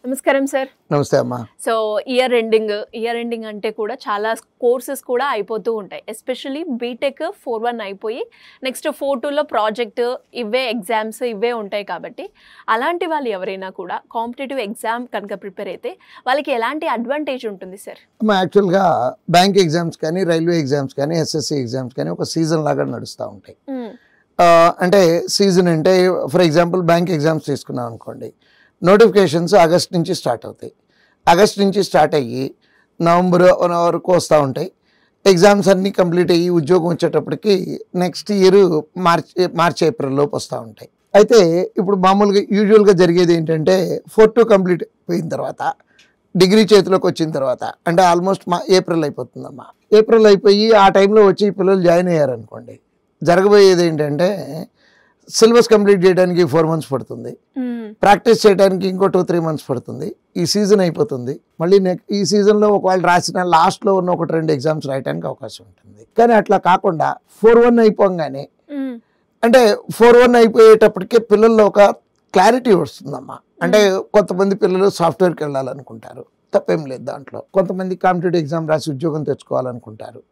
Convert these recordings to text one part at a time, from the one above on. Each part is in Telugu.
నమస్కారం సార్. నమస్తే అమ్మా. సో ఇయర్ ఎండింగ్ అంటే కూడా చాలా కోర్సెస్ కూడా అయిపోతూ ఉంటాయి. ఎస్పెషల్లీ బీటెక్ 4-1 అయిపోయి నెక్స్ట్ 4-2లో ప్రాజెక్ట్ ఇవే ఎగ్జామ్స్ ఇవే ఉంటాయి కాబట్టి అలాంటి వాళ్ళు ఎవరైనా కూడా కాంపిటేటివ్ ఎగ్జామ్ కనుక ప్రిపేర్ అయితే వాళ్ళకి ఎలాంటి అడ్వాంటేజ్ ఉంటుంది సార్? అమ్మా, యాక్చువల్గా బ్యాంక్ ఎగ్జామ్స్ కానీ రైల్వే ఎగ్జామ్స్ కానీ ఎస్ఎస్సి ఎగ్జామ్స్ కానీ ఒక సీజన్ లాగా నడుస్తూ ఉంటాయి. అంటే సీజన్ అంటే ఫర్ ఎగ్జాంపుల్ బ్యాంక్ ఎగ్జామ్స్ తీసుకున్నాం అనుకోండి, నోటిఫికేషన్స్ ఆగస్ట్ నుంచి స్టార్ట్ అవుతాయి. ఆగస్ట్ నుంచి స్టార్ట్ అయ్యి నవంబర్ వరకు వస్తూ ఉంటాయి. ఎగ్జామ్స్ అన్నీ కంప్లీట్ అయ్యి ఉద్యోగం వచ్చేటప్పటికి నెక్స్ట్ ఇయర్ మార్చ్ ఏప్రిల్ లోపు వస్తూ ఉంటాయి. అయితే ఇప్పుడు మామూలుగా యూజువల్గా జరిగేది ఏంటంటే 4-2 కంప్లీట్ అయిపోయిన తర్వాత డిగ్రీ చేతిలోకి వచ్చిన తర్వాత అంటే ఆల్మోస్ట్ ఏప్రిల్ అయిపోతుందమ్మా. ఏప్రిల్ అయిపోయి ఆ టైంలో వచ్చి పిల్లలు జాయిన్ అయ్యారనుకోండి, జరగబోయేది ఏంటంటే సిలబస్ కంప్లీట్ చేయడానికి 4 months పడుతుంది, ప్రాక్టీస్ చేయడానికి ఇంకో 2-3 months పడుతుంది. ఈ సీజన్ అయిపోతుంది. మళ్ళీ ఈ సీజన్లో ఒకవేళ రాసిన లాస్ట్లో ఉన్న 1-2 ఎగ్జామ్స్ రాయడానికి అవకాశం ఉంటుంది. కానీ అట్లా కాకుండా 4-1 అయిపోగానే అంటే 4-1 అయిపోయేటప్పటికే పిల్లల్లో ఒక క్లారిటీ వస్తుందమ్మా. అంటే కొంతమంది పిల్లలు సాఫ్ట్వేర్కి వెళ్ళాలనుకుంటారు, తప్పేం లేదు దాంట్లో. కొంతమంది కాంపిటేటివ్ ఎగ్జామ్ రాసి ఉద్యోగం తెచ్చుకోవాలనుకుంటారు.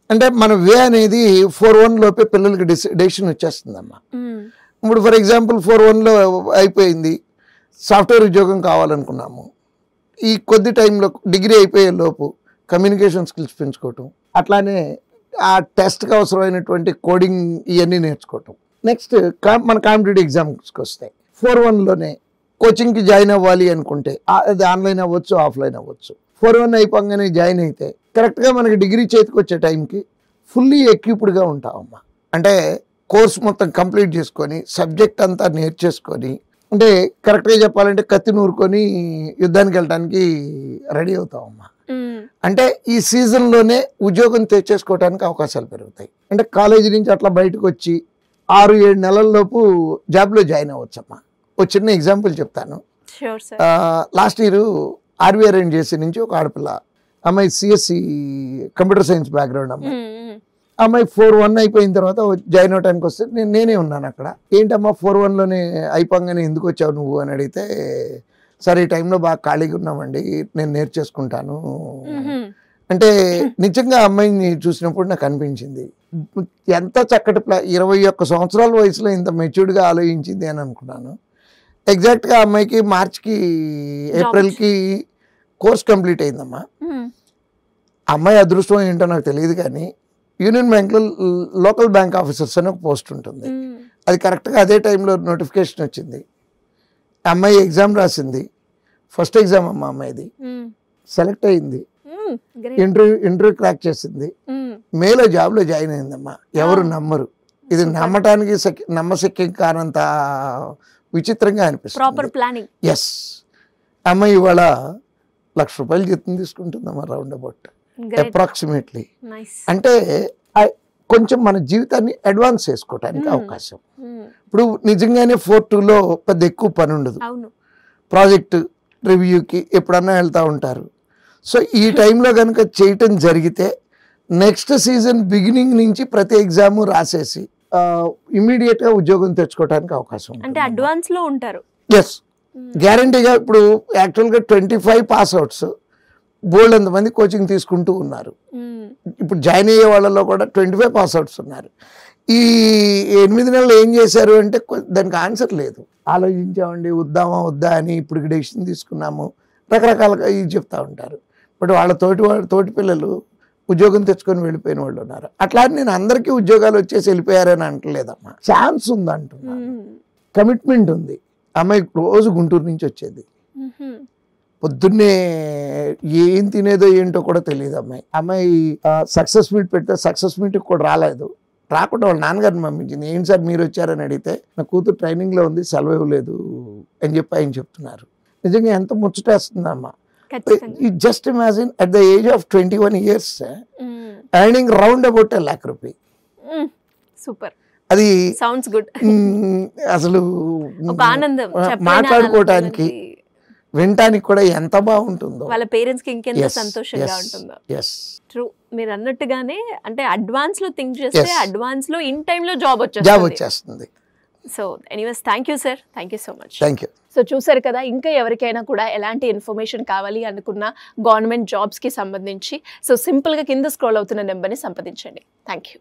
అంటే మన వే అనేది 4-1 లోపే పిల్లలకి డెసిషన్ వచ్చేస్తుందమ్మా. ఇప్పుడు ఫర్ ఎగ్జాంపుల్ 4-1లో అయిపోయింది, సాఫ్ట్వేర్ ఉద్యోగం కావాలనుకున్నాము. ఈ కొద్ది టైంలో డిగ్రీ అయిపోయే లోపు కమ్యూనికేషన్ స్కిల్స్ పెంచుకోవటం, అట్లానే ఆ టెస్ట్కి అవసరమైనటువంటి కోడింగ్ ఇవన్నీ నేర్చుకోవటం. నెక్స్ట్ మన కాంపిటేటివ్ ఎగ్జామ్స్కి వస్తాయి. 4-1లోనే కోచింగ్కి జాయిన్ అవ్వాలి అనుకుంటే అది ఆన్లైన్ అవ్వచ్చు, ఆఫ్లైన్ అవ్వచ్చు. 4-1 అయిపోగానే జాయిన్ అయితే కరెక్ట్గా మనకి డిగ్రీ చేతికి వచ్చే టైంకి ఫుల్లీ ఎక్విప్డ్గా ఉంటామమ్మా. అంటే కోర్స్ మొత్తం కంప్లీట్ చేసుకొని సబ్జెక్ట్ అంతా నేర్చేసుకొని, అంటే కరెక్ట్గా చెప్పాలంటే కత్తి నూరుకొని యుద్ధానికి వెళ్ళడానికి రెడీ అవుతామమ్మా. అంటే ఈ సీజన్లోనే ఉద్యోగం తెచ్చేసుకోవడానికి అవకాశాలు పెరుగుతాయి. అంటే కాలేజీ నుంచి అట్లా బయటకు వచ్చి 6-7 నెలల్లోపు జాబ్లో జాయిన్ అవ్వచ్చమ్మా. ఒక చిన్న ఎగ్జాంపుల్ చెప్తాను. లాస్ట్ ఇయర్ ఆర్వీఆర్ జేసీ నుంచి ఒక ఆడపిల్ల అమ్మాయి సిఎస్సి కంప్యూటర్ సైన్స్ బ్యాక్గ్రౌండ్ అమ్మాయి. అమ్మాయి 4-1 అయిపోయిన తర్వాత జాయిన్ అవడానికి వస్తే నేనే ఉన్నాను అక్కడ. ఏంటమ్మా 4-1లోనే అయిపోగానే ఎందుకు వచ్చావు నువ్వు అని అడిగితే, సరే ఈ టైంలో బాగా ఖాళీగా ఉన్నామండి, నేను నేర్చేసుకుంటాను అంటే. నిజంగా అమ్మాయిని చూసినప్పుడు నాకు అనిపించింది ఎంత చక్కటి 21 సంవత్సరాల వయసులో ఇంత మెచ్యూర్డ్గా ఆలోచించింది అని అనుకున్నాను. ఎగ్జాక్ట్గా అమ్మాయికి మార్చ్కి ఏప్రిల్కి కోర్స్ కంప్లీట్ అయిందమ్మా. అమ్మాయి అదృష్టం ఏంటో నాకు తెలియదు కానీ యూనియన్ బ్యాంక్లో లోకల్ బ్యాంక్ ఆఫీసర్స్ అని ఒక పోస్ట్ ఉంటుంది. అది కరెక్ట్గా అదే టైంలో నోటిఫికేషన్ వచ్చింది. అమ్మాయి ఎగ్జామ్ రాసింది, ఫస్ట్ ఎగ్జామ్ అమ్మా అమ్మాయిది. సెలెక్ట్ అయింది, ఇంటర్వ్యూ క్రాక్ చేసింది, మేలో జాబ్లో జాయిన్ అయిందమ్మా. ఎవరు నమ్మరు. ఇది నమ్మటానికి నమ్మశక్యం కానంత విచిత్రంగా అనిపిస్తుంది. ఎస్, అమ్మాయి ఇవాళ ₹1,00,000 జీతం తీసుకుంటుందమ్మా, రౌండ్ అబౌట్ అప్రాక్సిమేట్లీ. అంటే కొంచెం మన జీవితాన్ని అడ్వాన్స్ చేసుకోవటానికి అవకాశం. ఇప్పుడు నిజంగానే 4-2లో పెద్ద ఎక్కువ పని ఉండదు. ప్రాజెక్ట్ రివ్యూకి ఎప్పుడన్నా వెళ్తూ ఉంటారు. సో ఈ టైంలో కనుక చేయటం జరిగితే నెక్స్ట్ సీజన్ బిగినింగ్ నుంచి ప్రతి ఎగ్జాము రాసేసి ఇమీడియట్గా ఉద్యోగం తెచ్చుకోవడానికి అవకాశం ఉంటుంది. అంటే అడ్వాన్స్లో ఉంటారు. ఎస్, గ్యారంటీగా. ఇప్పుడు యాక్చువల్గా 25 పాస్అవుట్స్ బోల్డ్ అంతమంది కోచింగ్ తీసుకుంటూ ఉన్నారు. ఇప్పుడు జాయిన్ అయ్యే వాళ్ళలో కూడా 25 పాస్అవుట్స్ ఉన్నారు. ఈ 8 నెలలు ఏం చేశారు అంటే దానికి ఆన్సర్ లేదు. ఆలోచించామండి, వద్దా అని ఇప్పుడు డెసిషన్ తీసుకున్నాము, రకరకాలుగా ఇది చెప్తా ఉంటారు. బట్ వాళ్ళ తోటి పిల్లలు ఉద్యోగం తెచ్చుకొని వెళ్ళిపోయిన వాళ్ళు ఉన్నారు. అట్లా నేను అందరికీ ఉద్యోగాలు వచ్చేసి వెళ్ళిపోయారని అంటలేదమ్మా. ఛాన్స్ ఉంది అంటున్నాను, కమిట్మెంట్ ఉంది. అమ్మాయి రోజు గుంటూరు నుంచి వచ్చేది, పొద్దున్నే ఏం తినేదో ఏంటో కూడా తెలియదు అమ్మాయి. సక్సెస్ మీట్ పెడితే సక్సెస్ మీట్కి కూడా రాకుండా వాళ్ళ నాన్నగారిని పంపించింది. ఏంటి సార్ మీరు వచ్చారని అడిగితే, నా కూతురు ట్రైనింగ్లో ఉంది, సెలవు ఇవ్వలేదు అని చెప్పి ఆయన చెప్తున్నారు. నిజంగా ఎంత ముచ్చటేస్తుందమ్మా. Just imagine at the age of 21 years earning round about ₹1,00,000. Super. అది సౌండ్స్ గుడ్. అసలు మాట్లాడుకోవటానికి వినటానికి కూడా ఎంత బాగుంటుందో, వాళ్ళ పేరెంట్స్ కి ఇంకెంత సంతోషంగా ఉంటుందో. ట్రూ, మీరు అన్నట్టుగానే అంటే అడ్వాన్స్ లో థింక్ చేస్తే అడ్వాన్స్ లో ఇన్ టైమ్ లో జాబ్ వచ్చేస్తుంది. So anyways thank you sir, thank you so much. Thank you. So చూసారు కదా, ఇంకా ఎవరికైనా కూడా ఎలాంటి ఇన్ఫర్మేషన్ కావాలి అనుకున్న గవర్నమెంట్ జాబ్స్కి సంబంధించి సో సింపుల్గా కింద స్క్రోల్ అవుతున్న నెంబర్ని సంప్రదించండి. Thank you.